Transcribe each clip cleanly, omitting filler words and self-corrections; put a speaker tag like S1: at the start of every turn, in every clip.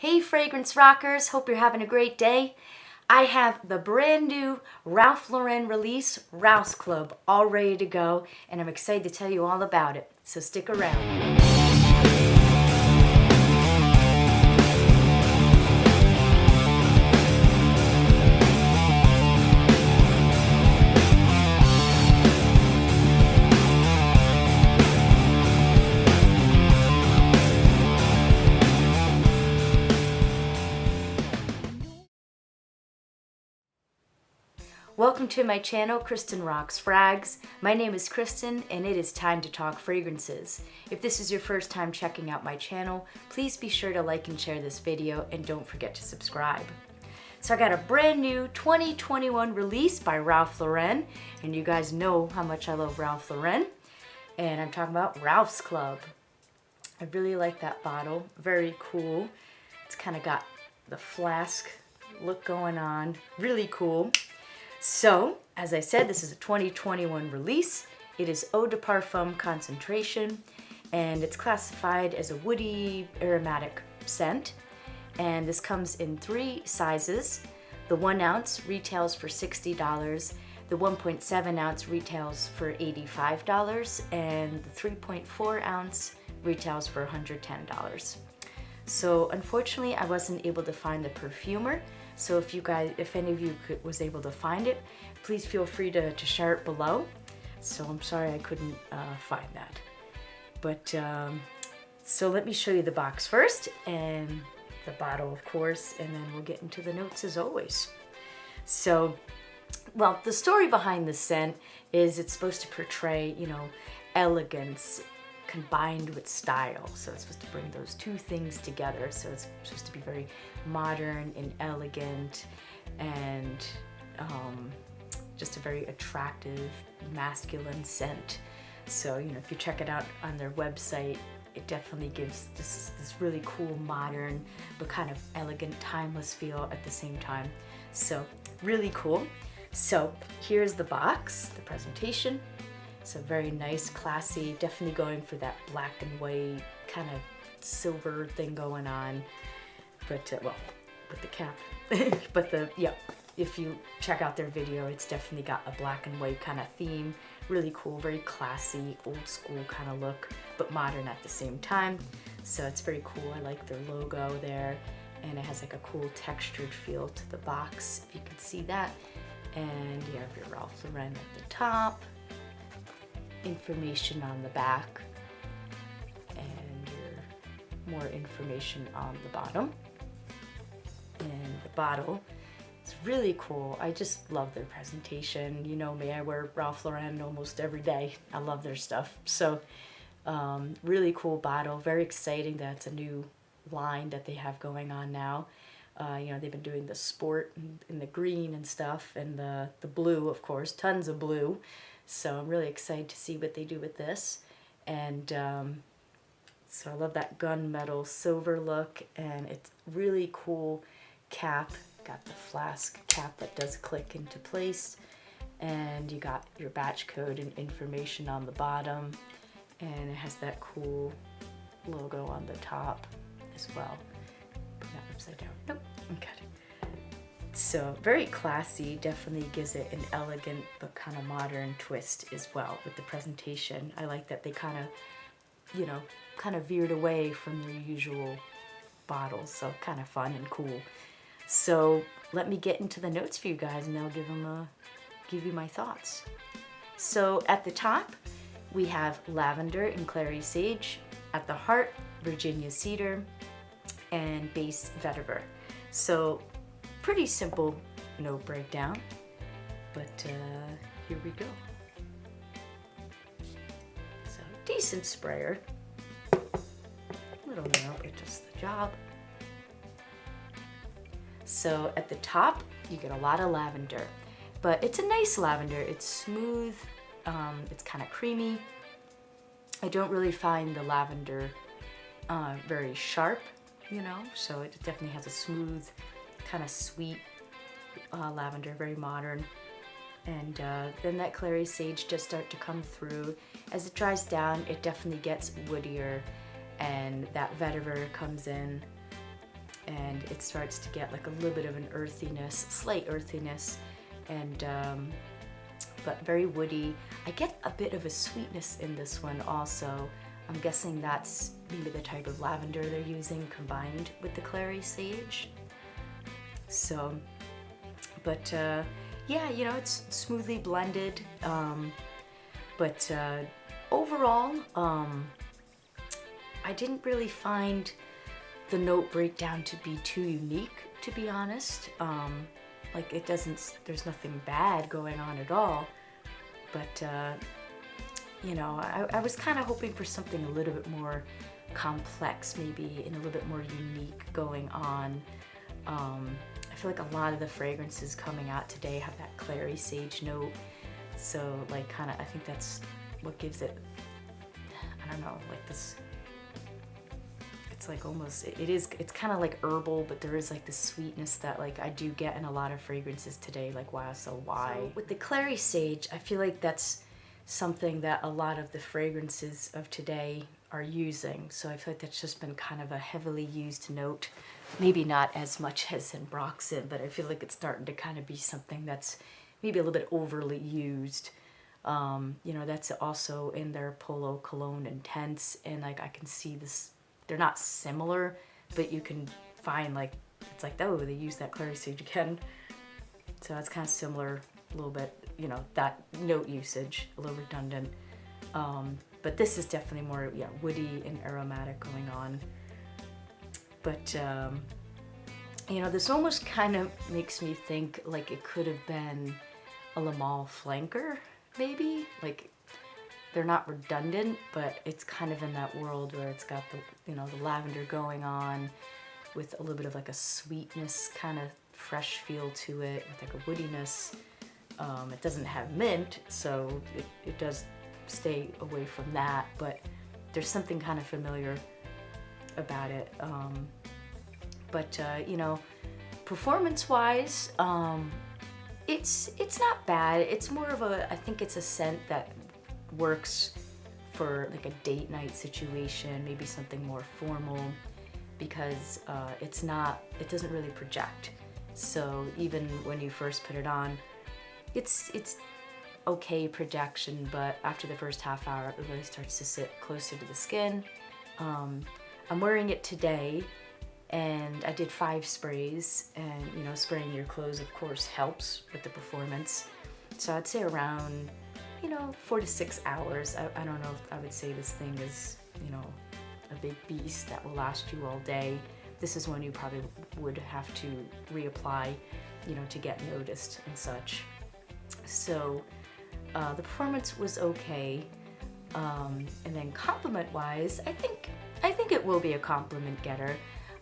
S1: Hey fragrance rockers, hope you're having a great day. I have the brand new Ralph Lauren release, Rouse Club, all ready to go, and I'm excited to tell you all about it, so stick around. Welcome to my channel, Kristen Rocks Frags. My name is Kristen and it is time to talk fragrances. If this is your first time checking out my channel, please be sure to like and share this video and don't forget to subscribe. So I got a brand new 2021 release by Ralph Lauren, and you guys know how much I love Ralph Lauren, and I'm talking about Ralph's Club. I really like that bottle, very cool. It's kind of got the flask look going on, really cool. So, as I said, this is a 2021 release. It is Eau de Parfum concentration, and it's classified as a woody aromatic scent. And this comes in 3 sizes. The 1 ounce retails for $60. The 1.7 ounce retails for $85, and the 3.4 ounce retails for $110. So unfortunately, I wasn't able to find the perfumer. So if any of you was able to find it, please feel free to share it below. So I'm sorry I couldn't find that. But so let me show you the box first, and the bottle, of course, and then we'll get into the notes as always. So, well, the story behind the scent is it's supposed to portray, elegance combined with style. So it's supposed to bring those two things together. So it's supposed to be very modern and elegant, and just a very attractive masculine scent. So, if you check it out on their website, it definitely gives this really cool, modern, but kind of elegant, timeless feel at the same time. So really cool. So here's the box, the presentation. It's a very nice, classy, definitely going for that black and white kind of silver thing going on. But, well, with the cap. But if you check out their video, it's definitely got a black and white kind of theme. Really cool, very classy, old school kind of look, but modern at the same time. So it's very cool. I like their logo there, and it has like a cool textured feel to the box, if you can see that. And you have your Ralph Lauren at the top, information on the back, and your more information on the bottom. And the bottle, it's really cool. I just love their presentation. You know me, I wear Ralph Lauren almost every day. I love their stuff. So really cool bottle. Very exciting that it's a new line that they have going on now. They've been doing the sport and the green and stuff, and the blue, of course, tons of blue. So I'm really excited to see what they do with this. And so I love that gunmetal silver look, and it's really cool cap. Got the flask cap that does click into place, and you got your batch code and information on the bottom, and it has that cool logo on the top as well. Put that upside down. Nope, got it. So very classy, definitely gives it an elegant but kind of modern twist as well with the presentation. I like that they kind of veered away from their usual bottles, so kind of fun and cool. So let me get into the notes for you guys, and I'll give you my thoughts. So at the top, we have lavender and clary sage. At the heart, Virginia cedar, and base vetiver. So pretty simple note breakdown, but here we go. So decent sprayer. Little nail, but just the job. So at the top, you get a lot of lavender, but it's a nice lavender. It's smooth, it's kind of creamy. I don't really find the lavender very sharp, so it definitely has a smooth, kind of sweet lavender, very modern. And then that clary sage just start to come through. As it dries down, it definitely gets woodier, and that vetiver comes in. and it starts to get like a little bit of an earthiness, slight earthiness, and but very woody. I get a bit of a sweetness in this one also. I'm guessing that's maybe the type of lavender they're using combined with the clary sage. So, but yeah, you know, it's smoothly blended. But overall, I didn't really find the note breakdown to be too unique, to be honest. Like it doesn't, there's nothing bad going on at all. But, you know, I was kind of hoping for something a little bit more complex, maybe, and a little bit more unique going on. I feel like a lot of the fragrances coming out today have that clary sage note. So, like, kind of, I think that's what gives it, I don't know, like this, it's like almost, it's kind of like herbal, but there is like this sweetness that like I do get in a lot of fragrances today, like wow, so why? So with the clary sage, I feel like that's something that a lot of the fragrances of today are using. So I feel like that's just been kind of a heavily used note. Maybe not as much as in Broxton, but I feel like it's starting to kind of be something that's maybe a little bit overly used. You know, that's also in their Polo Cologne Intense, and like I can see this, they're not similar, but you can find like, it's like, oh, they use that clary sage again. So it's kind of similar a little bit, you know, that note usage, a little redundant. But this is definitely more, yeah, woody and aromatic going on. But, you know, this almost kind of makes me think like it could have been a Le Male flanker, maybe. Like, they're not redundant, but it's kind of in that world where it's got the, you know, the lavender going on with a little bit of like a sweetness, kind of fresh feel to it, with like a woodiness. It doesn't have mint, so it does stay away from that, but there's something kind of familiar about it. But you know, performance-wise, it's not bad. It's more of a, I think it's a scent that works for like a date night situation, maybe something more formal, because it doesn't really project. So even when you first put it on, it's okay projection, but after the first half hour, it really starts to sit closer to the skin. I'm wearing it today, and I did 5 sprays, and you know, spraying your clothes of course helps with the performance. So I'd say around, you know, 4 to 6 hours. I don't know if I would say this thing is, you know, a big beast that will last you all day. This is one you probably would have to reapply, you know, to get noticed and such. So the performance was okay. And then compliment wise, I think it will be a compliment getter.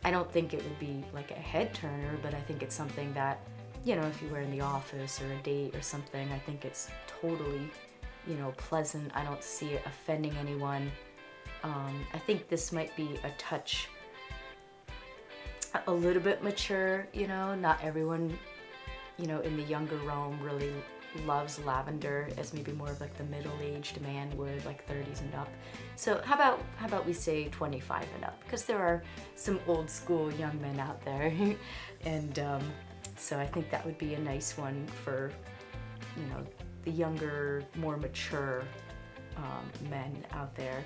S1: I don't think it will be like a head turner, but I think it's something that, you know, if you wear in the office or a date or something, I think it's totally, you know, pleasant. I don't see it offending anyone. I think this might be a touch, a little bit mature, you know, not everyone, you know, in the younger realm really loves lavender as maybe more of like the middle-aged man would, like 30s and up. So how about we say 25 and up, because there are some old school young men out there. And so I think that would be a nice one for, you know, the younger, more mature men out there.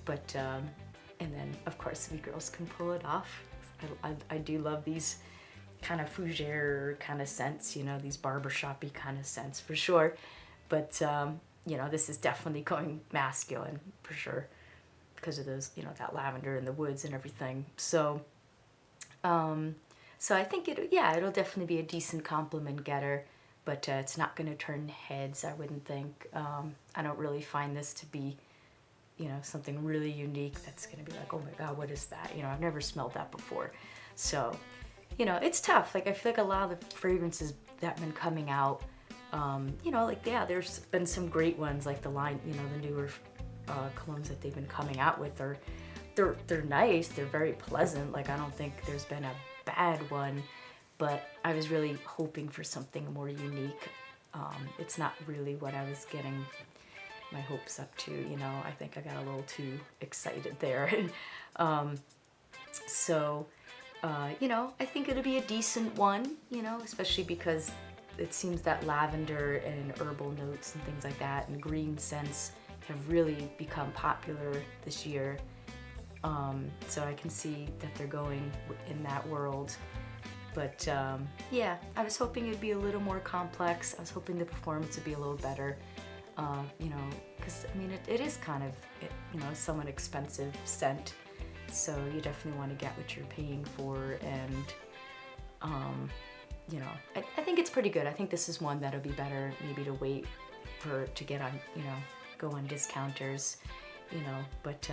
S1: But and then of course we girls can pull it off. I do love these kind of fougere kind of scents, you know, these barbershop-y kind of scents for sure. But you know, this is definitely going masculine for sure because of those, you know, that lavender in the woods and everything. So so I think it'll definitely be a decent compliment getter, but it's not going to turn heads, I wouldn't think. I don't really find this to be, you know, something really unique that's going to be like, oh my god, what is that? You know, I've never smelled that before. So, you know, it's tough. Like, I feel like a lot of the fragrances that have been coming out, you know, like, yeah, there's been some great ones, like the line, you know, the newer colognes that they've been coming out with are, they're nice, they're very pleasant. Like, I don't think there's been a bad one, but I was really hoping for something more unique. It's not really what I was getting my hopes up to, you know. I think I got a little too excited there. So I think it'll be a decent one, especially because it seems that lavender and herbal notes and things like that and green scents have really become popular this year. So I can see that they're going in that world. But yeah, I was hoping it'd be a little more complex. I was hoping the performance would be a little better, because it is kind of, somewhat expensive scent. So you definitely want to get what you're paying for, and I think it's pretty good. I think this is one that'll be better maybe to wait to get on, go on discounters, but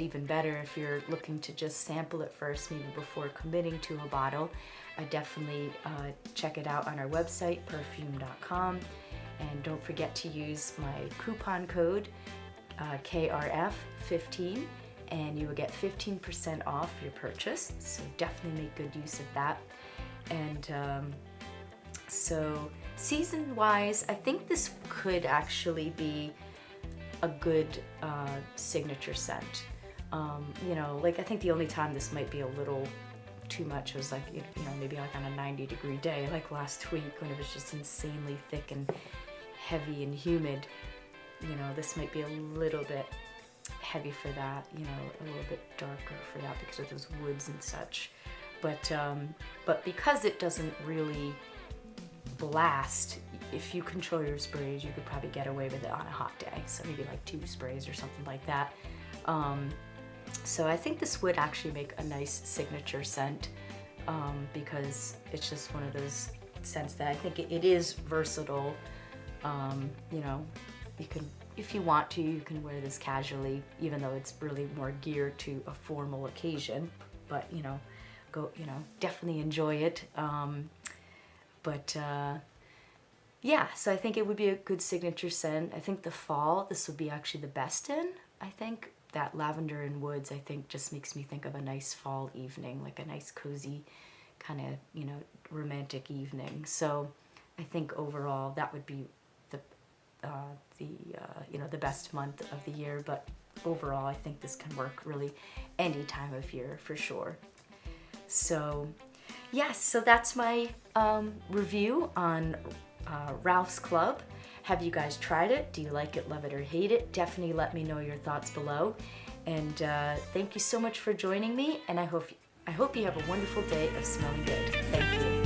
S1: even better if you're looking to just sample it first, maybe before committing to a bottle. I definitely check it out on our website, perfume.com, and don't forget to use my coupon code KRF15, and you will get 15% off your purchase, so definitely make good use of that. And so season-wise, I think this could actually be a good signature scent. I think the only time this might be a little too much was maybe like on a 90-degree day, like last week when it was just insanely thick and heavy and humid. This might be a little bit heavy for that, a little bit darker for that because of those woods and such. But because it doesn't really blast, if you control your sprays, you could probably get away with it on a hot day. So maybe like 2 sprays or something like that. So I think this would actually make a nice signature scent, because it's just one of those scents that I think it is versatile. You can, if you want to, you can wear this casually, even though it's really more geared to a formal occasion. But definitely enjoy it. Yeah, so I think it would be a good signature scent. I think the fall, this would be actually the best in. I think that lavender and woods, I think, just makes me think of a nice fall evening, like a nice cozy kind of, romantic evening. So I think overall that would be the best month of the year. But overall, I think this can work really any time of year for sure. So yes, so that's my review on Ralph's Club. Have you guys tried it? Do you like it, love it, or hate it? Definitely let me know your thoughts below. And thank you so much for joining me, and I hope you have a wonderful day of smelling good. Thank you.